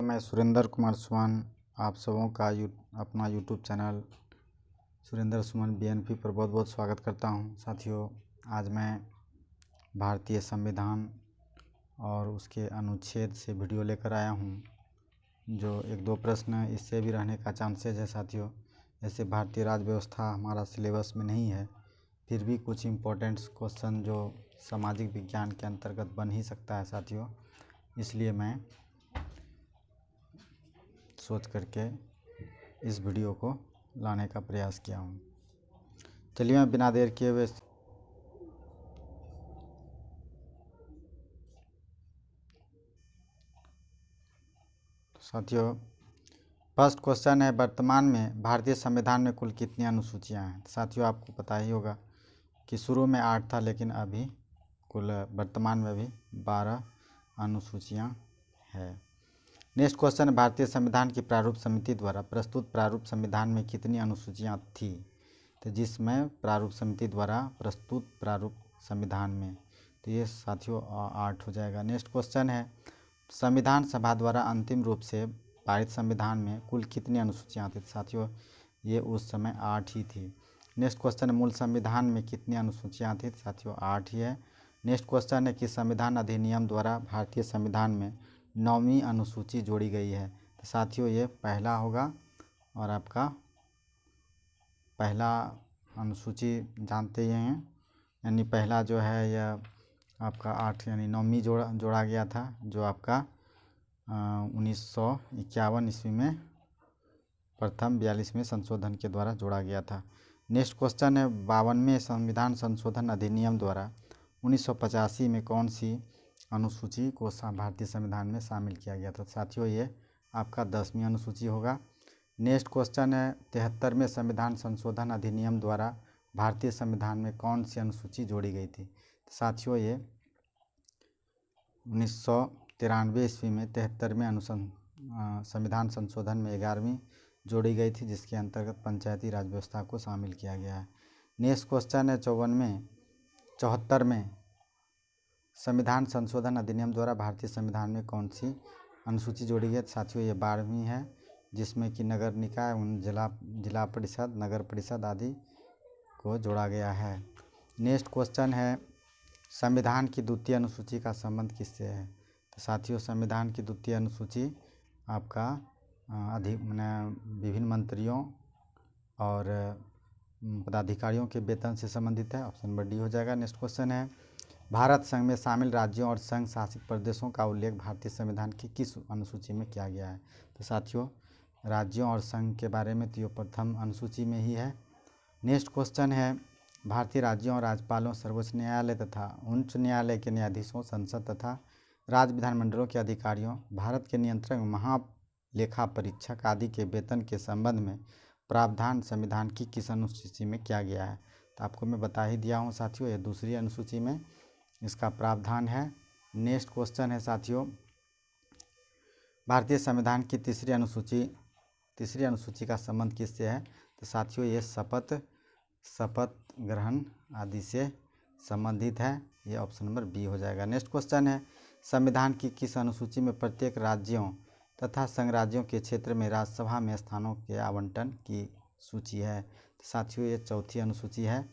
मैं सुरेंद्र कुमार सुमन आप सबों का अपना यूट्यूब चैनल सुरेंद्र सुमन बीएनपी पर बहुत बहुत स्वागत करता हूं। साथियों, आज मैं भारतीय संविधान और उसके अनुच्छेद से वीडियो लेकर आया हूं, जो एक दो प्रश्न इससे भी रहने का चांसेज है। साथियों, जैसे भारतीय राज्य व्यवस्था हमारा सिलेबस में नहीं है, फिर भी कुछ इम्पोर्टेंट क्वेश्चन जो सामाजिक विज्ञान के अंतर्गत बन ही सकता है साथियों, इसलिए मैं सोच करके इस वीडियो को लाने का प्रयास किया हूँ। चलिए मैं बिना देर किए हुए साथियों, फर्स्ट क्वेश्चन है, वर्तमान में भारतीय संविधान में कुल कितनी अनुसूचियाँ हैं। साथियों, आपको पता ही होगा कि शुरू में 8 था, लेकिन अभी कुल वर्तमान में भी 12 अनुसूचियाँ हैं। नेक्स्ट क्वेश्चन, भारतीय संविधान की प्रारूप समिति द्वारा प्रस्तुत प्रारूप संविधान में कितनी अनुसूचियाँ थी। तो जिसमें प्रारूप समिति द्वारा प्रस्तुत प्रारूप संविधान में, तो ये साथियों 8 हो जाएगा। नेक्स्ट क्वेश्चन है, संविधान सभा द्वारा अंतिम रूप से पारित संविधान में कुल कितनी अनुसूचियाँ थी। साथियों, ये उस समय 8 ही थी। नेक्स्ट क्वेश्चन है, मूल संविधान में कितनी अनुसूचियाँ थी। साथियों 8 ही है। नेक्स्ट क्वेश्चन है कि संविधान अधिनियम द्वारा भारतीय संविधान में 9वीं अनुसूची जोड़ी गई है। तो साथियों, ये पहला होगा और आपका पहला अनुसूची जानते ही हैं, यानी पहला जो है यह आपका 8 यानी 9वीं जोड़ा गया था, जो आपका 1951 ईस्वी में प्रथम 42वें संशोधन के द्वारा जोड़ा गया था। नेक्स्ट क्वेश्चन है, 52वें संविधान संशोधन अधिनियम द्वारा 1985 में कौन सी अनुसूची को भारतीय संविधान में शामिल किया गया था। साथियों, ये आपका 10वीं अनुसूची होगा। नेक्स्ट क्वेश्चन है, 73वें संविधान संशोधन अधिनियम द्वारा भारतीय संविधान में कौन सी अनुसूची जोड़ी गई थी। साथियों, ये 1993 ईस्वी में 73वें संविधान संशोधन में 11वीं जोड़ी गई थी, जिसके अंतर्गत पंचायती राज व्यवस्था को शामिल किया गया है। नेक्स्ट क्वेश्चन है, 74वें संविधान संशोधन अधिनियम द्वारा भारतीय संविधान में कौन सी अनुसूची जोड़ी गई। साथियों, ये 12वीं है, जिसमें कि नगर निकाय, जिला परिषद, नगर परिषद आदि को जोड़ा गया है। नेक्स्ट क्वेश्चन है, संविधान की द्वितीय अनुसूची का संबंध किससे है। तो साथियों, संविधान की द्वितीय अनुसूची आपका विभिन्न मंत्रियों और पदाधिकारियों के वेतन से संबंधित है। ऑप्शन नंबर डी हो जाएगा। नेक्स्ट क्वेश्चन है, भारत संघ में शामिल राज्यों और संघ शासित प्रदेशों का उल्लेख भारतीय संविधान की किस अनुसूची में किया गया है। तो साथियों, राज्यों और संघ के बारे में तो ये प्रथम अनुसूची में ही है। नेक्स्ट क्वेश्चन है, भारतीय राज्यों और राज्यपालों, सर्वोच्च न्यायालय तथा उच्च न्यायालय के न्यायाधीशों, संसद तथा राज्य विधानमंडलों के अधिकारियों, भारत के नियंत्रक, महालेखा परीक्षक आदि के वेतन के संबंध में प्रावधान संविधान की किस अनुसूची में किया गया है। तो आपको मैं बता ही दिया हूँ साथियों, ये दूसरी अनुसूची में इसका प्रावधान है। नेक्स्ट क्वेश्चन है साथियों, भारतीय संविधान की तीसरी अनुसूची का संबंध किससे है। तो साथियों, ये शपथ ग्रहण आदि से संबंधित है। ये ऑप्शन नंबर बी हो जाएगा। नेक्स्ट क्वेश्चन है, संविधान की किस अनुसूची में प्रत्येक राज्यों तथा संघ राज्यों के क्षेत्र में राज्यसभा में स्थानों के आवंटन की सूची है। तो साथियों, ये चौथी अनुसूची है।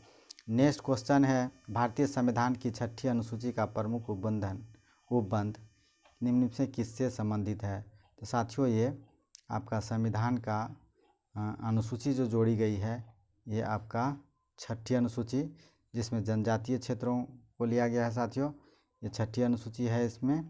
नेक्स्ट क्वेश्चन है, भारतीय संविधान की 6ठी अनुसूची का प्रमुख उपबंध निम्न से किससे संबंधित है। तो साथियों, ये आपका संविधान का अनुसूची जो जोड़ी गई है, ये आपका 6ठी अनुसूची, जिसमें जनजातीय क्षेत्रों को लिया गया है। साथियों, ये 6ठी अनुसूची है इसमें,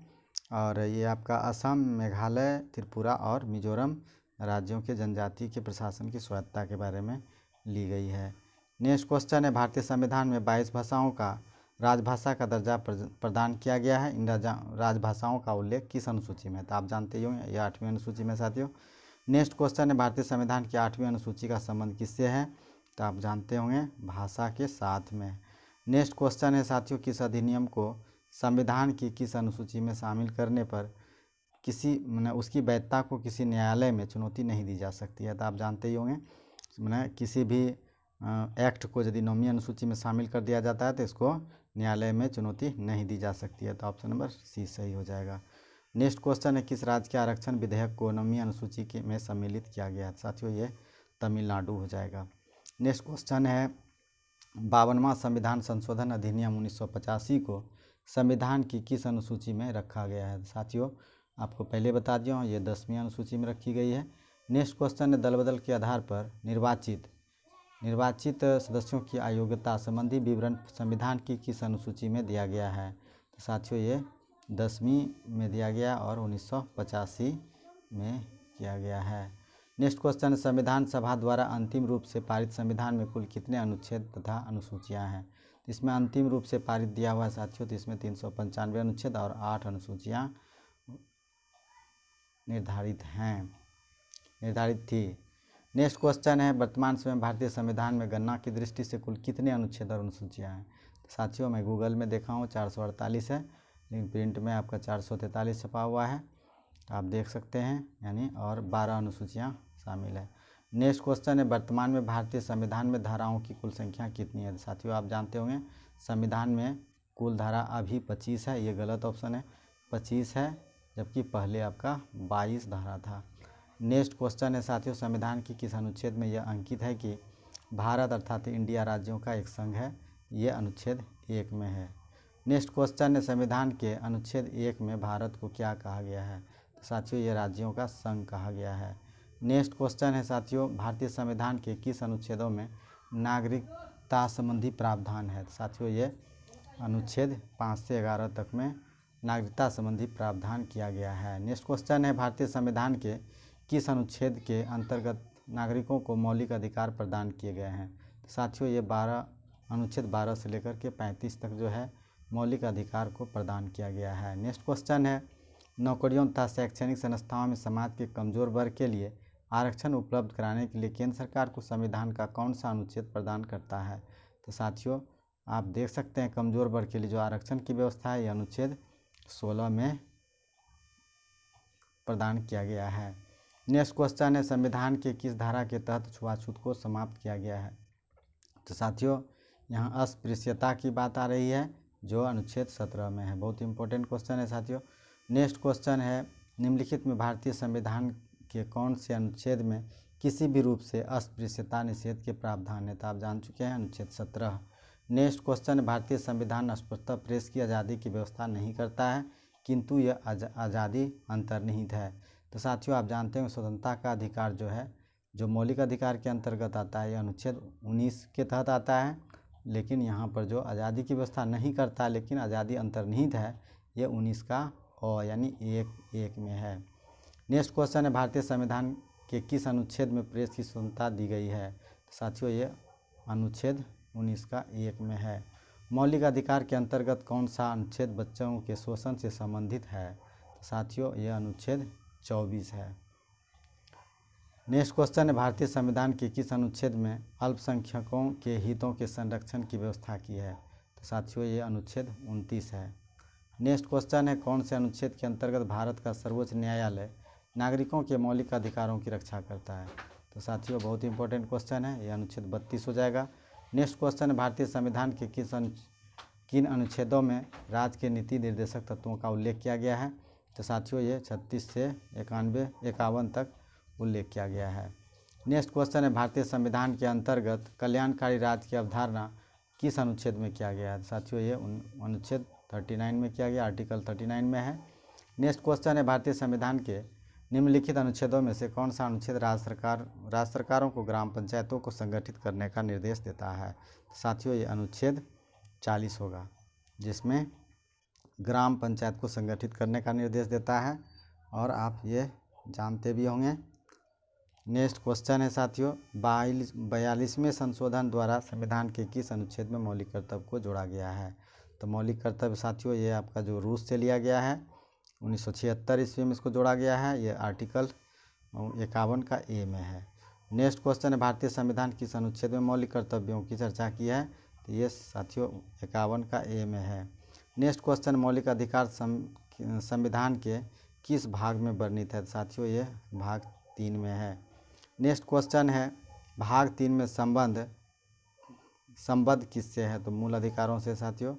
और ये आपका असम, मेघालय, त्रिपुरा और मिजोरम राज्यों के जनजाति के प्रशासन की स्वायत्तता के बारे में ली गई है। नेक्स्ट क्वेश्चन है, भारतीय संविधान में 22 भाषाओं का राजभाषा का दर्जा प्रदान किया गया है। इन राजभाषाओं का उल्लेख किस अनुसूची में। तो आप जानते ही होंगे, ये 8वीं अनुसूची में साथियों। नेक्स्ट क्वेश्चन है, भारतीय संविधान की 8वीं अनुसूची का संबंध किससे है। तो आप जानते होंगे, भाषा के साथ में। नेक्स्ट क्वेश्चन है साथियों, किस अधिनियम को संविधान की किस अनुसूची में शामिल करने पर उसकी वैधता को किसी न्यायालय में चुनौती नहीं दी जा सकती है। तो आप जानते ही होंगे, किसी भी एक्ट को यदि 9वीं अनुसूची में शामिल कर दिया जाता है तो इसको न्यायालय में चुनौती नहीं दी जा सकती है। तो ऑप्शन नंबर सी सही हो जाएगा। नेक्स्ट क्वेश्चन है, किस राज्य के आरक्षण विधेयक को 9वीं अनुसूची में सम्मिलित किया गया है? साथियों ये तमिलनाडु हो जाएगा। नेक्स्ट क्वेश्चन है, 52वां संविधान संशोधन अधिनियम 1985 को संविधान की किस अनुसूची में रखा गया है? साथियों आपको पहले बता दिया हूँ, ये 10वीं अनुसूची में रखी गई है। नेक्स्ट क्वेश्चन है, दल बदल के आधार पर निर्वाचित सदस्यों की अयोग्यता संबंधी विवरण संविधान की किस अनुसूची में दिया गया है? तो साथियों ये 10वीं में दिया गया और 1985 में किया गया है। नेक्स्ट क्वेश्चन, संविधान सभा द्वारा अंतिम रूप से पारित संविधान में कुल कितने अनुच्छेद तथा अनुसूचियां हैं? इसमें अंतिम रूप से पारित दिया हुआ है साथियों, तो इसमें 395 अनुच्छेद और 8 अनुसूचियां निर्धारित थी। नेक्स्ट क्वेश्चन है, वर्तमान समय भारतीय संविधान में गणना की दृष्टि से कुल कितने अनुच्छेद और अनुसूचियां हैं? साथियों मैं गूगल में देखा हूँ 448 है, लेकिन प्रिंट में आपका 443 छपा हुआ है, आप देख सकते हैं, यानी और 12 अनुसूचियां शामिल है। नेक्स्ट क्वेश्चन है, वर्तमान में भारतीय संविधान में धाराओं की कुल संख्या कितनी है? साथियों आप जानते होंगे संविधान में कुल धारा अभी 25 है, ये गलत ऑप्शन है, 25 है, जबकि पहले आपका 22 धारा था। नेक्स्ट क्वेश्चन है साथियों, संविधान की किस अनुच्छेद में यह अंकित है कि भारत अर्थात इंडिया राज्यों का एक संघ है? ये अनुच्छेद 1 में है। नेक्स्ट क्वेश्चन है, संविधान के अनुच्छेद 1 में भारत को क्या कहा गया है? तो साथियों ये राज्यों का संघ कहा गया है। नेक्स्ट क्वेश्चन है साथियों, भारतीय संविधान के किस अनुच्छेदों में नागरिकता संबंधी प्रावधान है? तो साथियों ये अनुच्छेद 5 से 11 तक में नागरिकता संबंधी प्रावधान किया गया है। नेक्स्ट क्वेश्चन है, भारतीय संविधान के किस अनुच्छेद के अंतर्गत नागरिकों को मौलिक अधिकार प्रदान किए गए हैं? तो साथियों ये अनुच्छेद 12 से लेकर के 35 तक जो है मौलिक अधिकार को प्रदान किया गया है। नेक्स्ट क्वेश्चन है, नौकरियों तथा शैक्षणिक संस्थाओं में समाज के कमजोर वर्ग के लिए आरक्षण उपलब्ध कराने के लिए केंद्र सरकार को संविधान का कौन सा अनुच्छेद प्रदान करता है? तो साथियों आप देख सकते हैं कमजोर वर्ग के लिए जो आरक्षण की व्यवस्था है, ये अनुच्छेद 16 में प्रदान किया गया है। नेक्स्ट क्वेश्चन है, संविधान के किस धारा के तहत छुआछूत को समाप्त किया गया है? तो साथियों यहाँ अस्पृश्यता की बात आ रही है, जो अनुच्छेद 17 में है। बहुत इंपॉर्टेंट क्वेश्चन है साथियों। नेक्स्ट क्वेश्चन है, निम्नलिखित में भारतीय संविधान के कौन से अनुच्छेद में किसी भी रूप से अस्पृश्यता निषेध के प्रावधान है? तो आप जान चुके हैं अनुच्छेद 17। नेक्स्ट क्वेश्चन है, भारतीय संविधान स्पष्टतः प्रेस की आज़ादी की व्यवस्था नहीं करता है, किंतु यह आज़ादी अंतर्निहित है। तो साथियों आप जानते हैं स्वतंत्रता का अधिकार जो है, जो मौलिक अधिकार के अंतर्गत आता है, यह अनुच्छेद 19 के तहत आता है, लेकिन यहाँ पर जो आज़ादी की व्यवस्था नहीं करता लेकिन आज़ादी अंतर्निहित है, ये 19 का यानी 1 में है। नेक्स्ट क्वेश्चन है, भारतीय संविधान के किस अनुच्छेद में प्रेस की स्वतंत्रता दी गई है? तो साथियों ये अनुच्छेद 19 का 1 में है। मौलिक अधिकार के अंतर्गत कौन सा अनुच्छेद बच्चों के शोषण से संबंधित है? तो साथियों ये अनुच्छेद 24 है। नेक्स्ट क्वेश्चन है, भारतीय संविधान के किस अनुच्छेद में अल्पसंख्यकों के हितों के संरक्षण की व्यवस्था की है? तो साथियों ये अनुच्छेद 29 है। नेक्स्ट क्वेश्चन है, कौन से अनुच्छेद के अंतर्गत भारत का सर्वोच्च न्यायालय नागरिकों के मौलिक अधिकारों की रक्षा करता है? तो साथियों बहुत इंपॉर्टेंट क्वेश्चन है, ये अनुच्छेद 32 हो जाएगा। नेक्स्ट क्वेश्चन है, भारतीय संविधान के किन अनुच्छेदों में राज्य के नीति निर्देशक तत्वों का उल्लेख किया गया है? तो साथियों ये 36 से 51 तक उल्लेख किया गया है। नेक्स्ट क्वेश्चन है, भारतीय संविधान के अंतर्गत कल्याणकारी राज्य की अवधारणा किस अनुच्छेद में किया गया है? साथियों ये अनुच्छेद 39 में किया गया, आर्टिकल 39 में है। नेक्स्ट क्वेश्चन है, भारतीय संविधान के निम्नलिखित अनुच्छेदों में से कौन सा अनुच्छेद राज्य सरकारों को ग्राम पंचायतों को संगठित करने का निर्देश देता है? साथियों ये अनुच्छेद 40 होगा, जिसमें ग्राम पंचायत को संगठित करने का निर्देश देता है, और आप ये जानते भी होंगे। नेक्स्ट क्वेश्चन है साथियों, 42वें संशोधन द्वारा संविधान के किस अनुच्छेद में मौलिक कर्तव्य को जोड़ा गया है? तो मौलिक कर्तव्य साथियों ये आपका जो रूस से लिया गया है, 1976 ईस्वी में इसको जोड़ा गया है, ये आर्टिकल 51 का ए में है। नेक्स्ट क्वेश्चन है, भारतीय संविधान किस अनुच्छेद में मौलिक कर्तव्यों की चर्चा की है? तो ये साथियों 51 का ए में है। नेक्स्ट क्वेश्चन, मौलिक अधिकार संविधान के किस भाग में वर्णित है? साथियों ये भाग 3 में है। नेक्स्ट क्वेश्चन है, भाग 3 में संबद्ध किससे है? तो मूल अधिकारों से साथियों।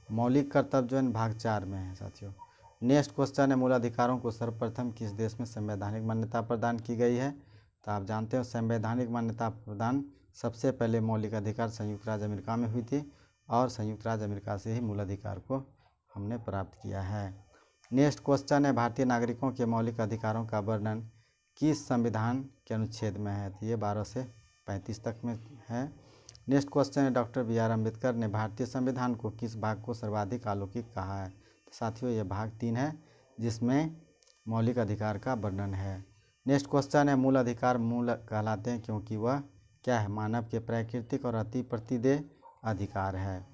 मौलिक कर्तव्य जो है भाग 4 में है साथियों। नेक्स्ट क्वेश्चन है, मूल अधिकारों को सर्वप्रथम किस देश में संवैधानिक मान्यता प्रदान की गई है? तो आप जानते हो संवैधानिक मान्यता प्रदान सबसे पहले मौलिक अधिकार संयुक्त राज्य अमेरिका में हुई थी और संयुक्त राज्य अमेरिका से ही मूल अधिकार को हमने प्राप्त किया है। नेक्स्ट क्वेश्चन है, भारतीय नागरिकों के मौलिक अधिकारों का वर्णन किस संविधान के अनुच्छेद में है? तो ये 12 से 35 तक में है। नेक्स्ट क्वेश्चन है, डॉक्टर बी.आर. अम्बेडकर ने भारतीय संविधान को किस भाग को सर्वाधिक अलौकिक कहा है? तो साथियों ये भाग 3 है जिसमें मौलिक अधिकार का वर्णन है। नेक्स्ट क्वेश्चन है, मूल अधिकार मूल कहलाते हैं क्योंकि वह क्या है? मानव के प्राकृतिक और अति प्रतिदेय अधिकार है।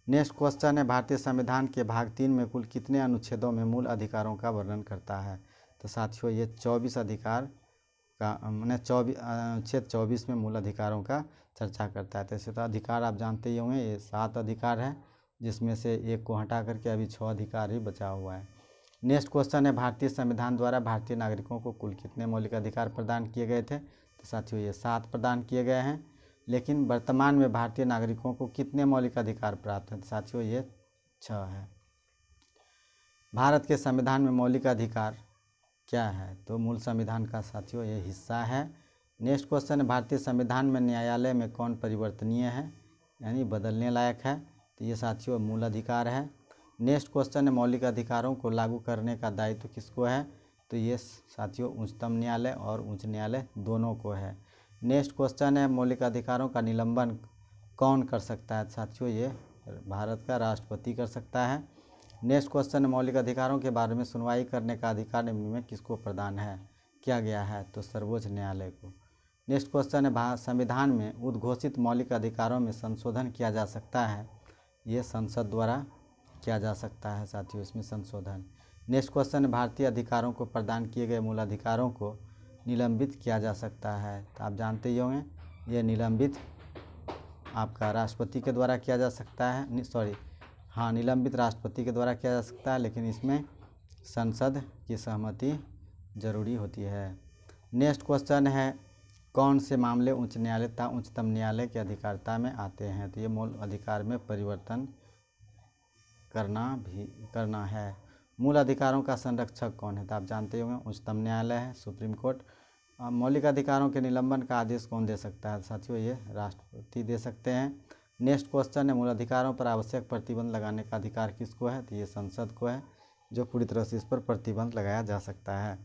नेक्स्ट क्वेश्चन है, भारतीय संविधान के भाग 3 में कुल कितने अनुच्छेदों में मूल अधिकारों का वर्णन करता है? तो साथियों ये 24 अधिकार का मैंने 24 अनुच्छेद 24 में मूल अधिकारों का चर्चा करता है। तो ऐसे तो अधिकार आप जानते ही होंगे, ये 7 अधिकार है जिसमें से एक को हटा करके अभी 6 अधिकार ही बचा हुआ है। नेक्स्ट क्वेश्चन है, भारतीय संविधान द्वारा भारतीय नागरिकों को कुल कितने मौलिक अधिकार प्रदान किए गए थे? तो साथियों ये 7 प्रदान किए गए हैं। लेकिन वर्तमान में भारतीय नागरिकों को कितने मौलिक अधिकार प्राप्त हैं? तो साथियों ये 6 है। भारत के संविधान में मौलिक अधिकार क्या है? तो मूल संविधान का साथियों ये हिस्सा है। नेक्स्ट क्वेश्चन है, भारतीय संविधान में न्यायालय में कौन परिवर्तनीय है यानी बदलने लायक है? तो ये साथियों मूल अधिकार है। नेक्स्ट क्वेश्चन है, मौलिक अधिकारों को लागू करने का दायित्व किसको है? तो ये साथियों उच्चतम न्यायालय और उच्च न्यायालय दोनों को है। नेक्स्ट क्वेश्चन है, मौलिक अधिकारों का निलंबन कौन कर सकता है? साथियों ये भारत का राष्ट्रपति कर सकता है। नेक्स्ट क्वेश्चन है, मौलिक अधिकारों के बारे में सुनवाई करने का अधिकार निम्न में किसको प्रदान है किया गया है? तो सर्वोच्च न्यायालय को। नेक्स्ट क्वेश्चन है, संविधान में उद्घोषित मौलिक अधिकारों में संशोधन किया जा सकता है? ये संसद द्वारा किया जा सकता है साथियों, इसमें संशोधन। नेक्स्ट क्वेश्चन है, भारतीय अधिकारों को प्रदान किए गए मूल अधिकारों को निलंबित किया जा सकता है? तो आप जानते ही होंगे ये निलंबित आपका राष्ट्रपति के द्वारा किया जा सकता है, निलंबित राष्ट्रपति के द्वारा किया जा सकता है, लेकिन इसमें संसद की सहमति जरूरी होती है। नेक्स्ट क्वेश्चन है, कौन से मामले उच्च न्यायालय तथा उच्चतम न्यायालय की अधिकारिता में आते हैं? तो ये मूल अधिकार में परिवर्तन करना है। मूल अधिकारों का संरक्षक कौन है? तो आप जानते होंगे उच्चतम न्यायालय है, सुप्रीम कोर्ट। मौलिक अधिकारों के निलंबन का आदेश कौन दे सकता है? साथियों ये राष्ट्रपति दे सकते हैं। नेक्स्ट क्वेश्चन है, मूल अधिकारों पर आवश्यक प्रतिबंध लगाने का अधिकार किसको है? तो ये संसद को है, जो पूरी तरह से इस पर प्रतिबंध लगाया जा सकता है।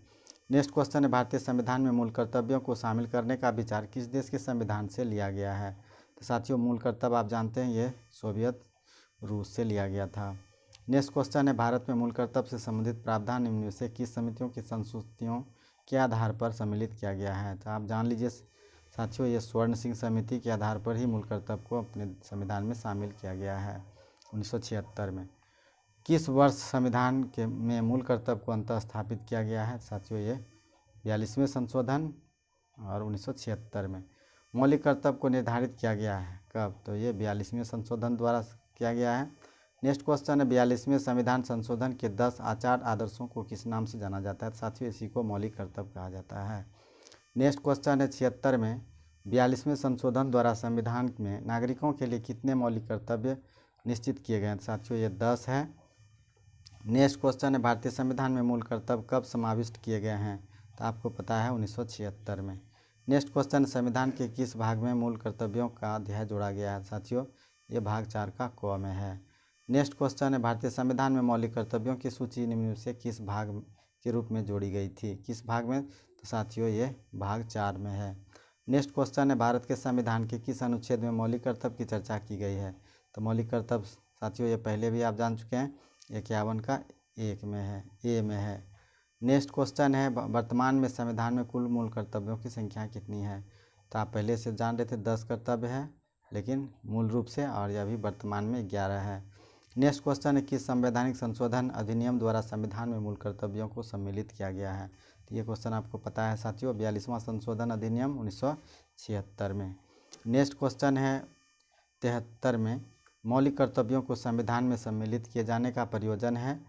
नेक्स्ट क्वेश्चन है, भारतीय संविधान में मूल कर्तव्यों को शामिल करने का विचार किस देश के संविधान से लिया गया है? तो साथियों मूल कर्तव्य आप जानते हैं ये सोवियत रूस से लिया गया था। नेक्स्ट क्वेश्चन है, भारत में मूल कर्तव्य से संबंधित प्रावधान निम्न में से किस समितियों की संस्तुतियों के आधार पर सम्मिलित किया गया है? तो आप जान लीजिए साथियों ये स्वर्ण सिंह समिति के आधार पर ही मूल कर्तव्य को अपने संविधान में शामिल किया गया है 1976 में। किस वर्ष संविधान के में मूल कर्तव्य को अंतः स्थापित किया गया है? साथियों ये 42वें संशोधन और 1976 में। मौलिक कर्तव्य को निर्धारित किया गया है कब? तो ये 42वें संशोधन द्वारा किया गया है। नेक्स्ट क्वेश्चन है, 42वें संविधान संशोधन के 10 आचार आदर्शों को किस नाम से जाना जाता है? साथियों इसी को मौलिक कर्तव्य कहा जाता है। नेक्स्ट क्वेश्चन है, 76 में 42वें संशोधन द्वारा संविधान में नागरिकों के लिए कितने मौलिक कर्तव्य निश्चित किए गए हैं? साथियों ये 10 है। नेक्स्ट क्वेश्चन है, भारतीय संविधान में मूल कर्तव्य कब समाविष्ट किए गए हैं? तो आपको पता है 1976 में। नेक्स्ट क्वेश्चन, संविधान के किस भाग में मूल कर्तव्यों का अध्याय जोड़ा गया है? साथियों ये भाग 4 का क में है। नेक्स्ट क्वेश्चन है, भारतीय संविधान में मौलिक कर्तव्यों की सूची निम्न से किस भाग के रूप में जोड़ी गई थी? किस भाग में? तो साथियों ये भाग 4 में है। नेक्स्ट क्वेश्चन है, भारत के संविधान के किस अनुच्छेद में मौलिक कर्तव्य की चर्चा की गई है? तो मौलिक कर्तव्य साथियों ये पहले भी आप जान चुके हैं, 51 का 1 में है, ए में है। नेक्स्ट क्वेश्चन है, वर्तमान में संविधान में कुल मूल कर्तव्यों की संख्या कितनी है? तो आप पहले से जान रहे थे 10 कर्तव्य है, लेकिन मूल रूप से और यह भी वर्तमान में 11 है। नेक्स्ट क्वेश्चन है, किस संवैधानिक संशोधन अधिनियम द्वारा संविधान में मूल कर्तव्यों को सम्मिलित किया गया है? तो ये क्वेश्चन आपको पता है साथियों, 42वां संशोधन अधिनियम 1976 में। नेक्स्ट क्वेश्चन है 73 में, मौलिक कर्तव्यों को संविधान में सम्मिलित किए जाने का प्रयोजन है?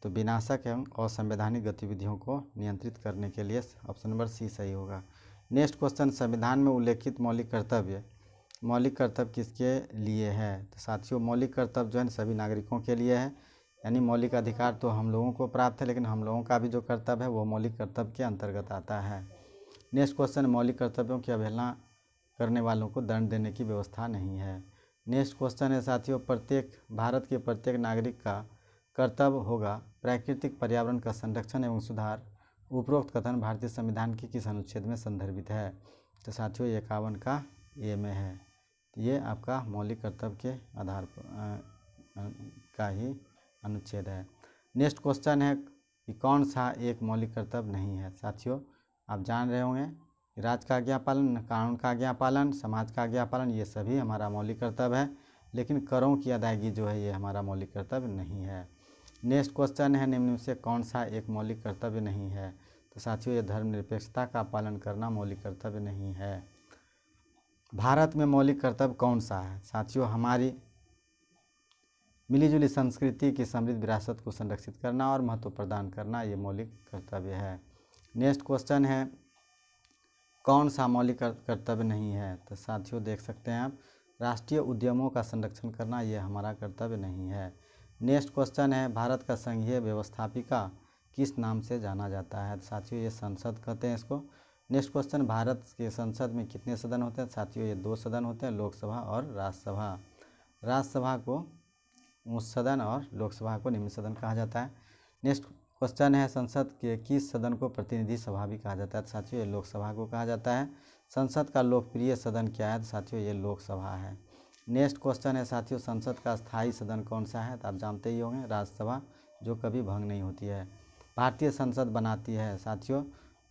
तो विनाशक एवं असंवैधानिक गतिविधियों को नियंत्रित करने के लिए ऑप्शन नंबर सी सही होगा। नेक्स्ट क्वेश्चन, संविधान में उल्लेखित मौलिक कर्तव्य मौलिक कर्तव्य किसके लिए है? तो साथियों मौलिक कर्तव्य जो है सभी नागरिकों के लिए है, यानी मौलिक अधिकार तो हम लोगों को प्राप्त है, लेकिन हम लोगों का भी जो कर्तव्य है वो मौलिक कर्तव्य के अंतर्गत आता है। नेक्स्ट क्वेश्चन, मौलिक कर्तव्यों की अवहेलना करने वालों को दंड देने की व्यवस्था नहीं है। नेक्स्ट क्वेश्चन है साथियों, भारत के प्रत्येक नागरिक का कर्तव्य होगा प्राकृतिक पर्यावरण का संरक्षण एवं सुधार। उपरोक्त कथन भारतीय संविधान के किस अनुच्छेद में संदर्भित है? तो साथियों 51 का ए में है। ये आपका मौलिक कर्तव्य के आधार पर का ही अनुच्छेद है। नेक्स्ट क्वेश्चन है कि कौन सा एक मौलिक कर्तव्य नहीं है? साथियों आप जान रहे होंगे, राज्य का आज्ञा पालन, कानून का आज्ञा पालन, समाज का आज्ञा पालन, ये सभी हमारा मौलिक कर्तव्य है, लेकिन करों की अदायगी जो है ये हमारा मौलिक कर्तव्य नहीं है। नेक्स्ट क्वेश्चन है, निम्न में से कौन सा एक मौलिक कर्तव्य नहीं है? तो साथियों ये धर्मनिरपेक्षता का पालन करना मौलिक कर्तव्य नहीं है। भारत में मौलिक कर्तव्य कौन सा है? साथियों हमारी मिलीजुली संस्कृति की समृद्ध विरासत को संरक्षित करना और महत्व प्रदान करना ये मौलिक कर्तव्य है। नेक्स्ट क्वेश्चन है, कौन सा मौलिक कर्तव्य नहीं है? तो साथियों देख सकते हैं आप, राष्ट्रीय उद्यमों का संरक्षण करना ये हमारा कर्तव्य नहीं है। नेक्स्ट क्वेश्चन है, भारत का संघीय व्यवस्थापिका किस नाम से जाना जाता है? साथियों ये संसद कहते हैं इसको। नेक्स्ट क्वेश्चन, भारत के संसद में कितने सदन होते हैं? साथियों ये 2 सदन होते हैं, लोकसभा और राज्यसभा। राज्यसभा को उच्च सदन और लोकसभा को निम्न सदन कहा जाता है। नेक्स्ट क्वेश्चन है, संसद के किस सदन को प्रतिनिधि सभा भी कहा जाता है? साथियों ये लोकसभा को कहा जाता है। संसद का लोकप्रिय सदन क्या है? साथियों ये लोकसभा है। नेक्स्ट क्वेश्चन है साथियों, संसद का स्थायी सदन कौन सा है? तो आप जानते ही होंगे, राज्यसभा, जो कभी भंग नहीं होती है। भारतीय संसद बनाती है साथियों,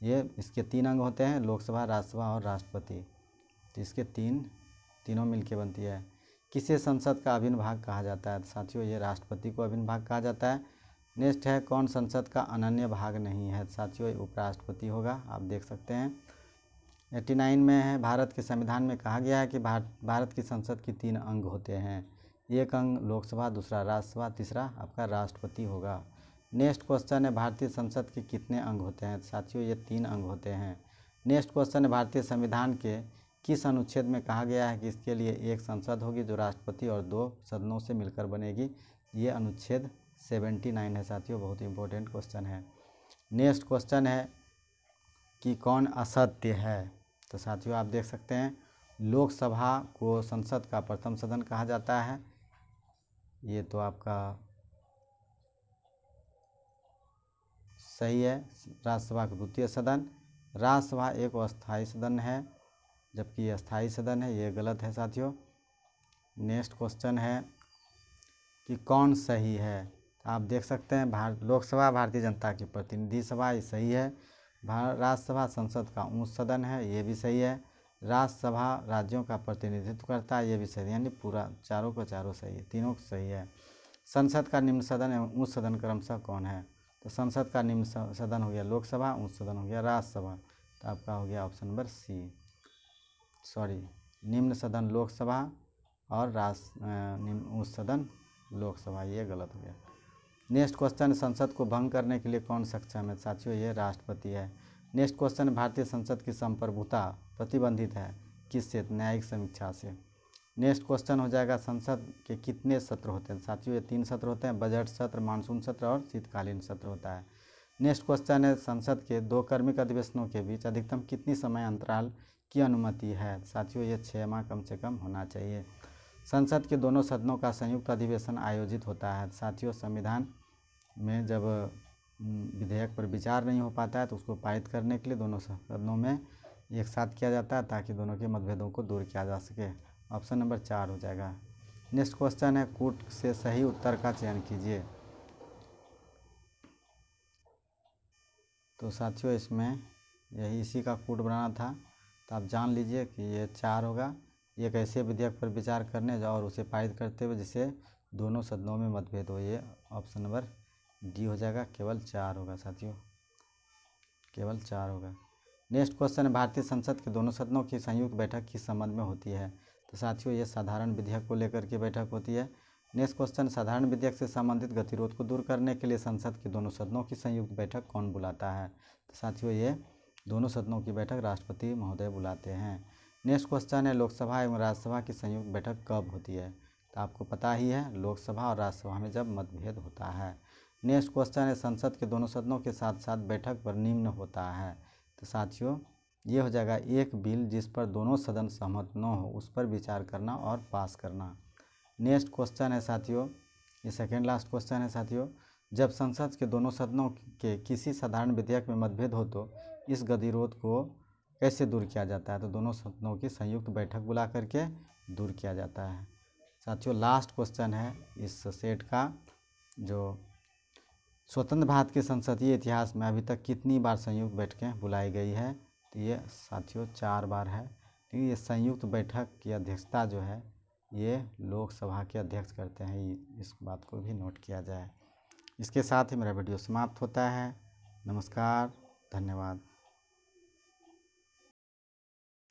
ये इसके 3 अंग होते हैं, लोकसभा, राज्यसभा और राष्ट्रपति, तो इसके तीनों मिलके बनती है। किसे संसद का अभिन्न भाग कहा जाता है? साथियों ये राष्ट्रपति को अभिन्न भाग कहा जाता है। नेक्स्ट है, कौन संसद का अनन्य भाग नहीं है? साथियों ये उपराष्ट्रपति होगा, आप देख सकते हैं। 89 में है, भारत के संविधान में कहा गया है कि भारत की संसद की 3 अंग होते हैं, एक अंग लोकसभा, दूसरा राज्यसभा, तीसरा आपका राष्ट्रपति होगा। नेक्स्ट क्वेश्चन है, भारतीय संसद के कितने अंग होते हैं? साथियों ये 3 अंग होते हैं। नेक्स्ट क्वेश्चन है, भारतीय संविधान के किस अनुच्छेद में कहा गया है कि इसके लिए एक संसद होगी जो राष्ट्रपति और 2 सदनों से मिलकर बनेगी? ये अनुच्छेद 79 है साथियों, बहुत इंपॉर्टेंट क्वेश्चन है। नेक्स्ट क्वेश्चन है कि कौन असत्य है? तो साथियों आप देख सकते हैं, लोकसभा को संसद का प्रथम सदन कहा जाता है, ये तो आपका सही है। राज्यसभा का द्वितीय सदन, राज्यसभा एक अस्थायी सदन है, जबकि ये अस्थायी सदन है, ये गलत है साथियों। नेक्स्ट क्वेश्चन है कि कौन सही है? आप देख सकते हैं, लोकसभा भारतीय जनता की प्रतिनिधि सभा, ये सही है। राज्यसभा संसद का उच्च सदन है, ये भी सही है। राज्यसभा राज्यों का प्रतिनिधित्व करता है, ये भी सही है, यानी पूरा चारों को चारों सही है, तीनों सही है। संसद का निम्न सदन एवं उच्च सदन क्रमशः कौन है? तो संसद का निम्न सदन हो गया लोकसभा, उच्च सदन हो गया राज्यसभा, तो आपका हो गया ऑप्शन नंबर सी। निम्न सदन लोकसभा और उच्च सदन लोकसभा, ये गलत हो गया। नेक्स्ट क्वेश्चन, संसद को भंग करने के लिए कौन सक्षम है? साथियों ये राष्ट्रपति है। नेक्स्ट क्वेश्चन, भारतीय संसद की संप्रभुता प्रतिबंधित है किससे? न्यायिक समीक्षा से। नेक्स्ट क्वेश्चन हो जाएगा, संसद के कितने सत्र होते हैं? साथियों ये 3 सत्र होते हैं, बजट सत्र, मानसून सत्र और शीतकालीन सत्र होता है। नेक्स्ट क्वेश्चन है, संसद के 2 क्रमिक अधिवेशनों के बीच अधिकतम कितनी समय अंतराल की अनुमति है? साथियों ये 6 माह कम से कम होना चाहिए। संसद के दोनों सदनों का संयुक्त अधिवेशन आयोजित होता है। साथियों संविधान में जब विधेयक पर विचार नहीं हो पाता है तो उसको पारित करने के लिए दोनों सदनों में एक साथ किया जाता है, ताकि दोनों के मतभेदों को दूर किया जा सके। ऑप्शन नंबर 4 हो जाएगा। नेक्स्ट क्वेश्चन है, कूट से सही उत्तर का चयन कीजिए। तो साथियों इसमें इसी का कूट बनाना था, तो आप जान लीजिए कि ये 4 होगा। एक ऐसे विधेयक पर विचार करने और उसे पारित करते हुए जिसे दोनों सदनों में मतभेद हो, ये ऑप्शन नंबर डी हो जाएगा, केवल 4 होगा साथियों, केवल 4 होगा। नेक्स्ट क्वेश्चन है, भारतीय संसद के दोनों सदनों की संयुक्त बैठक किस संबंध में होती है? तो साथियों ये साधारण विधेयक को लेकर के बैठक होती है। नेक्स्ट क्वेश्चन, साधारण विधेयक से संबंधित गतिरोध को दूर करने के लिए संसद के दोनों सदनों की संयुक्त बैठक कौन बुलाता है? तो साथियों ये दोनों सदनों की बैठक राष्ट्रपति महोदय बुलाते हैं। नेक्स्ट क्वेश्चन है लोकसभा एवं राज्यसभा की संयुक्त बैठक कब होती है? तो आपको पता ही है, लोकसभा और राज्यसभा में जब मतभेद होता है। नेक्स्ट क्वेश्चन है संसद के दोनों सदनों के साथ साथ बैठक पर निम्न होता है। तो साथियों ये हो जाएगा, एक बिल जिस पर दोनों सदन सहमत न हो उस पर विचार करना और पास करना। नेक्स्ट क्वेश्चन है साथियों, ये सेकेंड लास्ट क्वेश्चन है साथियों, जब संसद के दोनों सदनों के किसी साधारण विधेयक में मतभेद हो तो इस गतिरोध को कैसे दूर किया जाता है? तो दोनों सदनों की संयुक्त बैठक बुला करके दूर किया जाता है। साथियों लास्ट क्वेश्चन है इस सेट का, जो स्वतंत्र भारत के संसदीय इतिहास में अभी तक कितनी बार संयुक्त बैठकें बुलाई गई है? तो ये साथियों 4 बार है। लेकिन ये संयुक्त बैठक की अध्यक्षता जो है ये लोकसभा के अध्यक्ष करते हैं, इस बात को भी नोट किया जाए। इसके साथ ही मेरा वीडियो समाप्त होता है। नमस्कार, धन्यवाद।